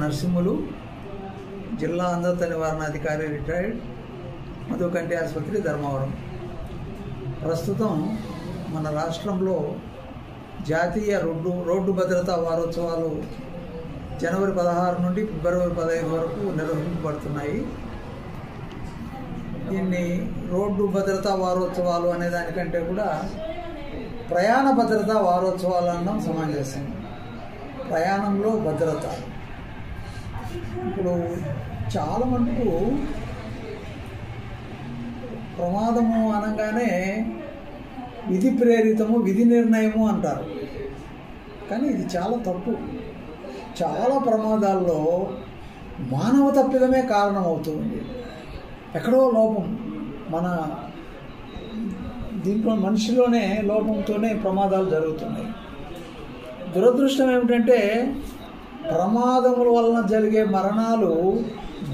నరసింహులు, జిల్లా అంధత్వ నివారణ అధికారి, రిటైర్డ్, మధుకంటి ఆసుపత్రి, ధర్మవరం. ప్రస్తుతం మన రాష్ట్రంలో జాతీయ రోడ్డు భద్రతా వారోత్సవాలు జనవరి 16 నుండి ఫిబ్రవరి 15 వరకు నిర్వహించబడుతున్నాయి. దీన్ని రోడ్డు భద్రతా వారోత్సవాలు అనే దానికంటే కూడా ప్రయాణ భద్రతా వారోత్సవాలు అనడం సమంజసం. ప్రయాణంలో భద్రత. ఇప్పుడు చాలా మటుకు ప్రమాదము అనగానే విధి ప్రేరితము, విధి నిర్ణయము అంటారు. కానీ ఇది చాలా తప్పు. చాలా ప్రమాదాల్లో మానవ తప్పిదమే కారణమవుతుంది. ఎక్కడో లోపం, మన దీంట్లో మనిషిలోనే లోపంతోనే ప్రమాదాలు జరుగుతున్నాయి. దురదృష్టం ఏమిటంటే ప్రమాదముల వలన జరిగే మరణాలు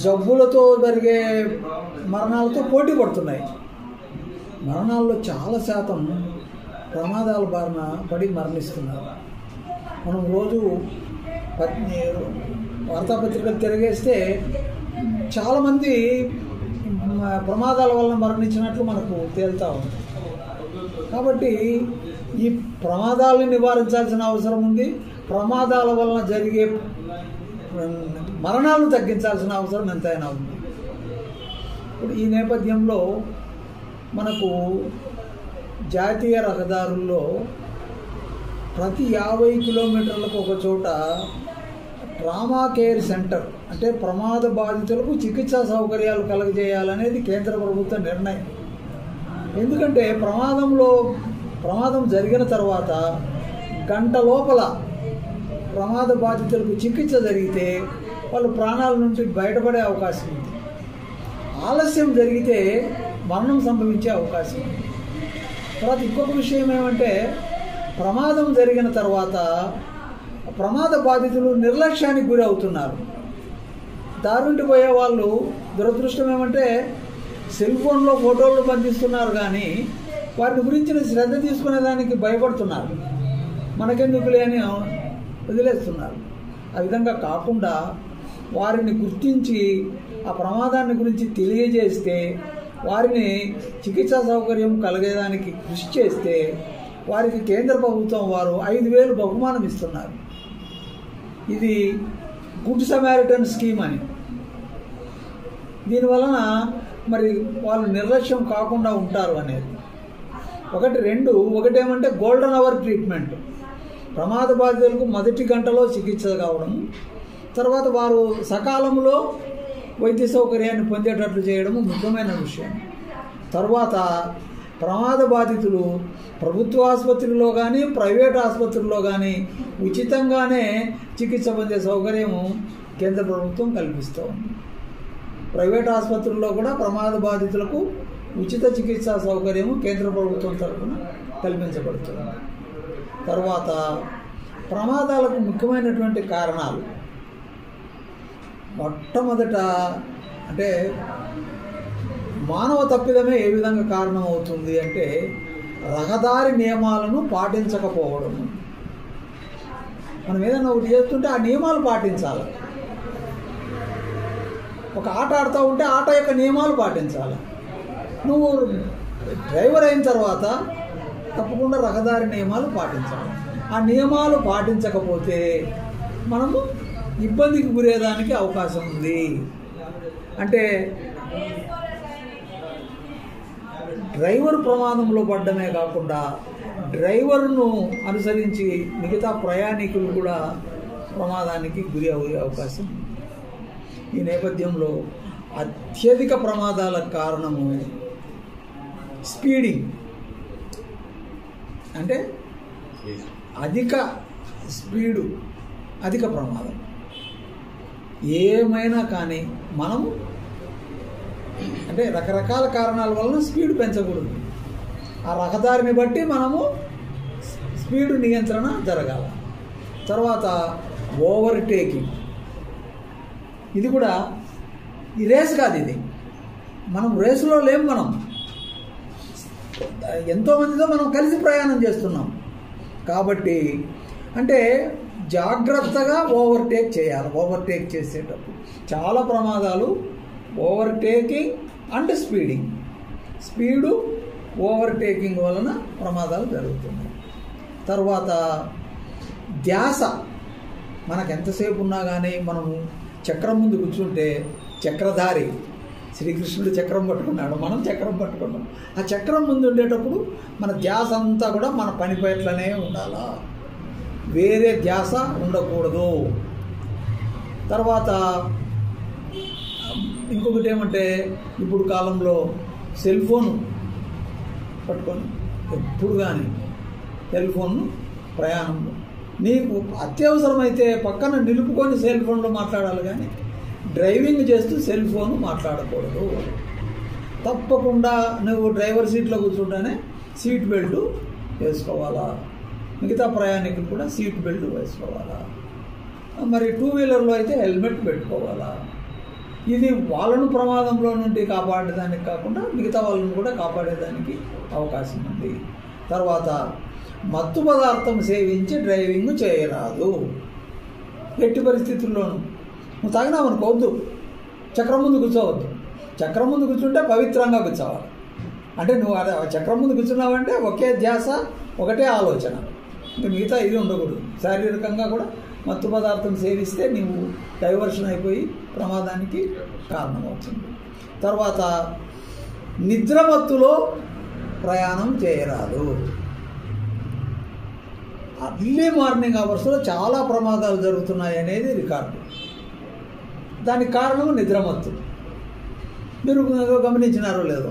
జబ్బులతో జరిగే మరణాలతో పోటీ పడుతున్నాయి. మరణాల్లో చాలా శాతం ప్రమాదాల బారిన పడి మరణిస్తున్నారు. మనం రోజు వార్తాపత్రికలు తిరిగేస్తే చాలామంది ప్రమాదాల వలన మరణించినట్లు మనకు తేలుతూ ఉంది. కాబట్టి ఈ ప్రమాదాలను నివారించాల్సిన అవసరం ఉంది. ప్రమాదాల వలన జరిగే మరణాలను తగ్గించాల్సిన అవసరం ఎంతైనా ఉంది. ఇప్పుడు ఈ నేపథ్యంలో మనకు జాతీయ రహదారుల్లో ప్రతి 50 కిలోమీటర్లకు ఒక చోట ట్రామా కేర్ సెంటర్, అంటే ప్రమాద బాధితులకు చికిత్సా సౌకర్యాలు కలుగజేయాలనేది కేంద్ర ప్రభుత్వ నిర్ణయం. ఎందుకంటే ప్రమాదం జరిగిన తర్వాత గంట లోపల ప్రమాద బాధితులకు చికిత్స జరిగితే వాళ్ళు ప్రాణాల నుండి బయటపడే అవకాశం ఉంది. ఆలస్యం జరిగితే మరణం సంభవించే అవకాశం ఉంది. తర్వాత ఇంకొక విషయం ఏమంటే ప్రమాదం జరిగిన తర్వాత ప్రమాద బాధితులు నిర్లక్ష్యానికి గురి అవుతున్నారు. దారుంటి పోయే వాళ్ళు దురదృష్టం ఏమంటే సెల్ ఫోన్లో ఫోటోలు బంధిస్తున్నారు, కానీ వారిని గురించిన శ్రద్ధ తీసుకునేదానికి భయపడుతున్నారు. మనకెందుకులే అని వదిలేస్తున్నారు. ఆ విధంగా కాకుండా వారిని గుర్తించి ఆ ప్రమాదాన్ని గురించి తెలియజేస్తే, వారిని చికిత్సా సౌకర్యం కలిగేదానికి కృషి చేస్తే వారికి కేంద్ర ప్రభుత్వం వారు 5,000 బహుమానం ఇస్తున్నారు. ఇది గుడ్ సమారిటన్ స్కీమ్ అని. దీనివలన మరి వాళ్ళు నిర్లక్ష్యం కాకుండా ఉంటారు అనేది ఒకటేమంటే గోల్డెన్ అవర్ ట్రీట్మెంట్. ప్రమాద బాధితులకు మొదటి గంటలో చికిత్స కావడం, తర్వాత వారు సకాలంలో వైద్య సౌకర్యాన్ని పొందేటట్లు చేయడం ముఖ్యమైన విషయం. తర్వాత ప్రమాద బాధితులు ప్రభుత్వ ఆసుపత్రిలో కానీ ప్రైవేట్ ఆసుపత్రుల్లో కానీ ఉచితంగానే చికిత్స పొందే సౌకర్యము కేంద్ర ప్రభుత్వం కల్పిస్తూ ఉంది. ప్రైవేట్ ఆసుపత్రుల్లో కూడా ప్రమాద బాధితులకు ఉచిత చికిత్సా సౌకర్యము కేంద్ర ప్రభుత్వం తరఫున కల్పించబడుతుంది. తర్వాత ప్రమాదాలకు ముఖ్యమైనటువంటి కారణాలు, మొట్టమొదట అంటే మానవ తప్పిదమే ఏ విధంగా కారణం అవుతుంది అంటే రహదారి నియమాలను పాటించకపోవడం. మనం ఏదైనా ఒకటి చేస్తుంటే ఆ నియమాలు పాటించాలి. ఒక ఆట ఆడుతూ ఉంటే ఆట యొక్క నియమాలు పాటించాలి. నువ్వు డ్రైవర్ అయిన తర్వాత తప్పకుండా రహదారి నియమాలు పాటించాలి. ఆ నియమాలు పాటించకపోతే మనము ఇబ్బందికి గురేదానికి అవకాశం ఉంది. అంటే డ్రైవర్ ప్రమాదంలో పడ్డమే కాకుండా డ్రైవర్ను అనుసరించి మిగతా ప్రయాణికులు కూడా ప్రమాదానికి గురి అయ్యే అవకాశం. ఈ నేపథ్యంలో అత్యధిక ప్రమాదాలకు కారణము స్పీడింగ్. అంటే అధిక స్పీడు, అధిక ప్రమాదం. ఏమైనా కానీ మనము అంటే రకరకాల కారణాల వలన స్పీడ్ పెంచకూడదు. ఆ రహదారిని బట్టి మనము స్పీడ్ నియంత్రణ జరగాల. తర్వాత ఓవర్టేకింగ్, ఇది కూడా ఈ రేస్ కాదు. ఇది మనం రేసులో లేము. మనం ఎంతోమందితో మనం కలిసి ప్రయాణం చేస్తున్నాం. కాబట్టి అంటే జాగ్రత్తగా ఓవర్టేక్ చేయాలి. ఓవర్టేక్ చేసేటప్పుడు చాలా ప్రమాదాలు ఓవర్టేకింగ్ అండ్ స్పీడు ఓవర్టేకింగ్ వలన ప్రమాదాలు జరుగుతున్నాయి. తర్వాత ధ్యాస, మనకు ఎంతసేపు ఉన్నా కానీ మనము చక్రం ముందు కూర్చుంటే చక్రధారి శ్రీకృష్ణుడు చక్రం పట్టుకున్నాడు, మనం చక్రం పట్టుకున్నాం. ఆ చక్రం ముందు ఉండేటప్పుడు మన ధ్యాస అంతా కూడా మన పనిపైట్లనే ఉండాలా, వేరే ధ్యాస ఉండకూడదు. తర్వాత ఇంకొకటి ఏమంటే, ఇప్పుడు కాలంలో సెల్ ఫోన్ పట్టుకొని ఎప్పుడు కానీ సెల్ ఫోన్ ప్రయాణంలో నీకు అత్యవసరమైతే పక్కన నిలుపుకొని సెల్ ఫోన్లో మాట్లాడాలి, కానీ డ్రైవింగ్ చేస్తూ సెల్ ఫోన్ మాట్లాడకూడదు. తప్పకుండా నువ్వు డ్రైవర్ సీట్లో కూర్చుంటానే సీట్ బెల్ట్ వేసుకోవాలా, మిగతా ప్రయాణికులు కూడా సీట్ బెల్ట్ వేసుకోవాలా. మరి టూ వీలర్లో అయితే హెల్మెట్ పెట్టుకోవాలా. ఇది వాళ్ళను ప్రమాదంలో నుండి కాపాడేదానికి కాకుండా మిగతా వాళ్ళను కూడా కాపాడేదానికి అవకాశం ఉంది. తర్వాత మత్తు పదార్థం సేవించి డ్రైవింగ్ చేయరాదు. ఎట్టి పరిస్థితుల్లోనూ నువ్వు తాగినావు అనుకోవద్దు, చక్రం ముందు కూర్చోవద్దు. చక్రం ముందు కూర్చుంటే పవిత్రంగా కూర్చోవాలి. అంటే నువ్వు చక్రం ముందు కూర్చున్నావంటే ఒకే ధ్యాస, ఒకటే ఆలోచన, ఇంకా మిగతా ఇది ఉండకూడదు. శారీరకంగా కూడా మత్తు పదార్థం సేవిస్తే నీవు డైవర్షన్ అయిపోయి ప్రమాదానికి కారణమవుతుంది. తర్వాత నిద్రమత్తులో ప్రయాణం చేయరాదు. అర్లీ మార్నింగ్ అవర్స్లో చాలా ప్రమాదాలు జరుగుతున్నాయి అనేది రికార్డు. దానికి కారణం నిద్రమత్తు. మీరు గమనించినారో లేదో.